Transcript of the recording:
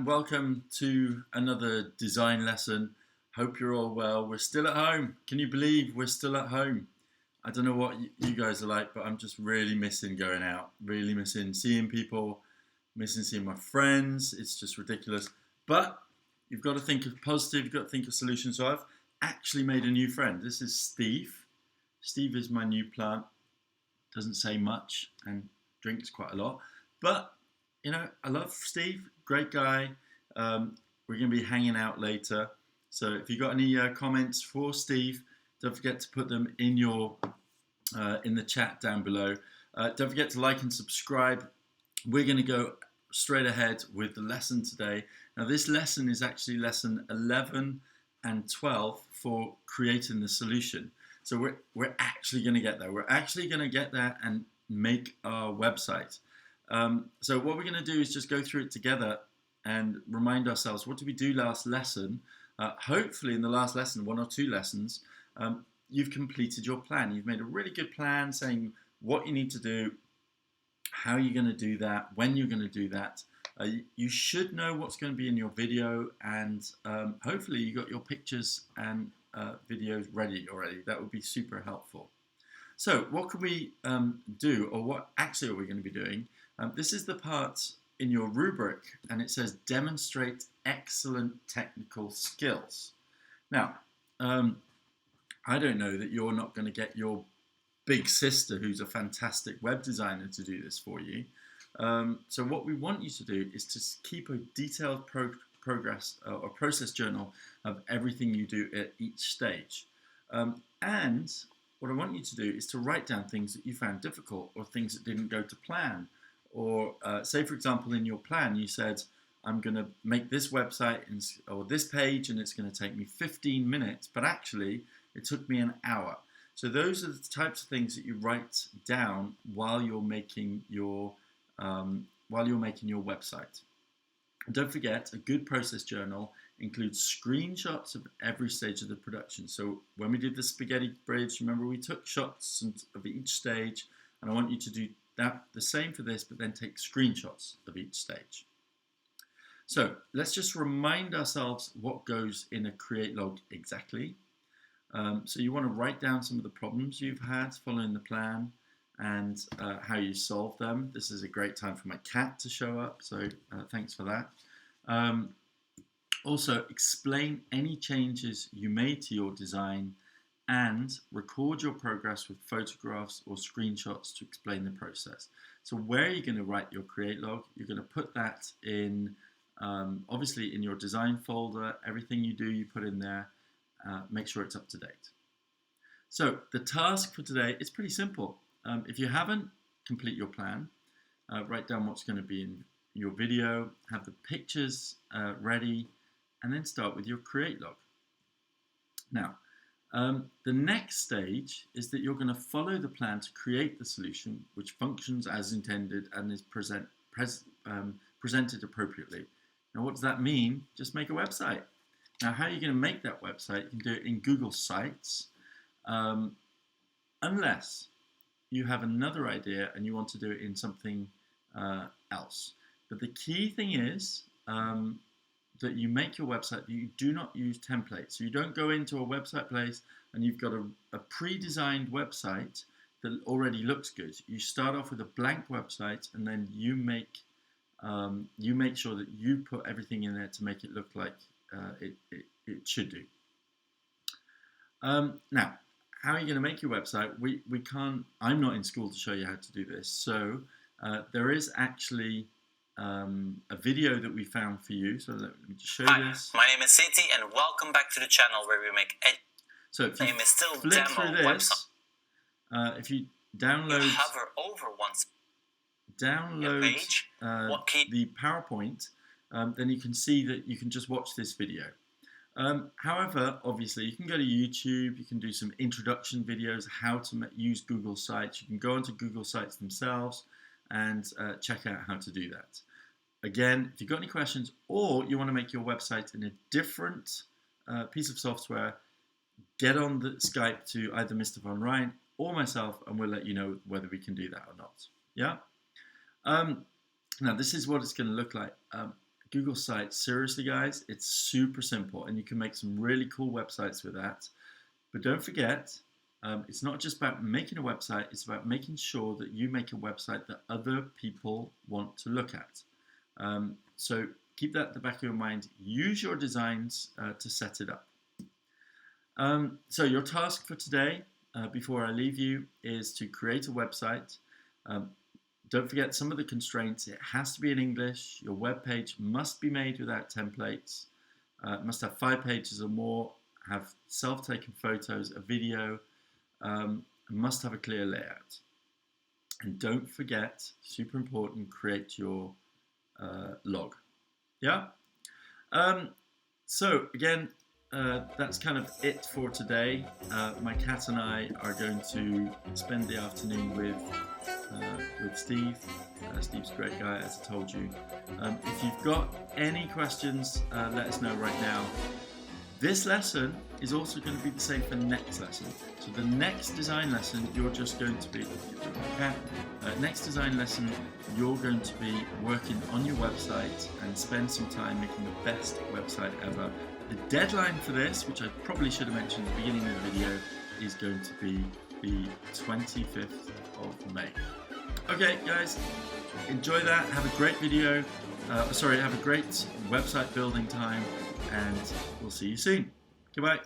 welcome to another design lesson. Hope you're all well. We're still at home. Can you believe we're still at home? I don't know what you guys are like, but I'm just really missing going out, really missing seeing people, missing seeing my friends. It's just ridiculous. But you've got to think of positive, you've got to think of solutions. So I've actually made a new friend. This is Steve. Steve is my new plant. Doesn't say much and drinks quite a lot. But you know, I love Steve, great guy. We're going to be hanging out later. So if you got any comments for Steve, don't forget to put them in your in the chat down below. Don't forget to like and subscribe. We're going to go straight ahead with the lesson today. Now this lesson is actually lesson 11 and 12 for creating the solution. So we're actually going to get there. We're actually going to get there and make our website. So what we're going to do is just go through it together and remind ourselves, what did we do last lesson? Hopefully in the last lesson, one or two lessons, you've completed your plan. You've made a really good plan saying what you need to do, how you're going to do that, when you're going to do that. You should know what's going to be in your video, and hopefully you got your pictures and videos ready already. That would be super helpful. So what can we do, or what actually are we going to be doing? This is the part in your rubric, and it says demonstrate excellent technical skills. Now, I don't know that you're not going to get your big sister, who's a fantastic web designer, to do this for you. So what we want you to do is to keep a detailed progress or process journal of everything you do at each stage. And what I want you to do is to write down things that you found difficult or things that didn't go to plan. Or say, for example, in your plan, you said, I'm going to make this website or this page, and it's going to take me 15 minutes, but actually it took me an hour. So those are the types of things that you write down while you're making your website. And don't forget, a good process journal includes screenshots of every stage of the production. So when we did the spaghetti bridge, remember we took shots of each stage, and I want you to do that the same for this, but then take screenshots of each stage. So let's just remind ourselves what goes in a create log exactly. So you want to write down some of the problems you've had following the plan and how you solve them. This is a great time for my cat to show up, so thanks for that. Also, explain any changes you made to your design and record your progress with photographs or screenshots to explain the process. So where are you going to write your create log? You're going to put that in, obviously in your design folder. Everything you do, you put in there. Make sure it's up to date. So the task for today is pretty simple. If you haven't, complete your plan. Write down what's going to be in your video, have the pictures ready, and then start with your create log. Now, the next stage is that you're going to follow the plan to create the solution, which functions as intended and is presented appropriately. Now, what does that mean? Just make a website. Now, how are you going to make that website? You can do it in Google Sites, unless you have another idea and you want to do it in something else. But the key thing is that you make your website, that you do not use templates. So you don't go into a website place and you've got a pre-designed website that already looks good. You start off with a blank website, and then you make sure that you put everything in there to make it look like it should do. Now, how are you going to make your website? We can't. I'm not in school to show you how to do this. So there is actually a video that we found for you. So let me just show you this. My name is City, and welcome back to the channel where we make So if you name is still flick demo through this, if you download, you hover over once page, the PowerPoint, then you can see that you can just watch this video. However, obviously, you can go to YouTube, you can do some introduction videos, how to use Google Sites. You can go onto Google Sites themselves and check out how to do that. Again, if you've got any questions or you want to make your website in a different piece of software, get on the Skype to either Mr. Van Rijn or myself, and we'll let you know whether we can do that or not. Yeah? Now, this is what it's going to look like. Google Sites, seriously guys, it's super simple and you can make some really cool websites with that. But don't forget, it's not just about making a website, it's about making sure that you make a website that other people want to look at. So keep that at the back of your mind. Use your designs to set it up. So your task for today, before I leave you, is to create a website. Don't forget some of the constraints. It has to be in English. Your web page must be made without templates. It must have 5 pages or more, have self-taken photos, a video, must have a clear layout. And don't forget, super important, create your log. Yeah? So again, that's kind of it for today. My cat and I are going to spend the afternoon with Steve. Steve's a great guy, as I told you. If you've got any questions, let us know right now. This lesson is also going to be the same for next lesson. So the next design lesson, you're just going to be, next design lesson, you're going to be working on your website and spend some time making the best website ever. The deadline for this, which I probably should have mentioned at the beginning of the video, is going to be the 25th of May. Okay, guys, enjoy that. Have a great video. Have a great website building time, and we'll see you soon. Goodbye.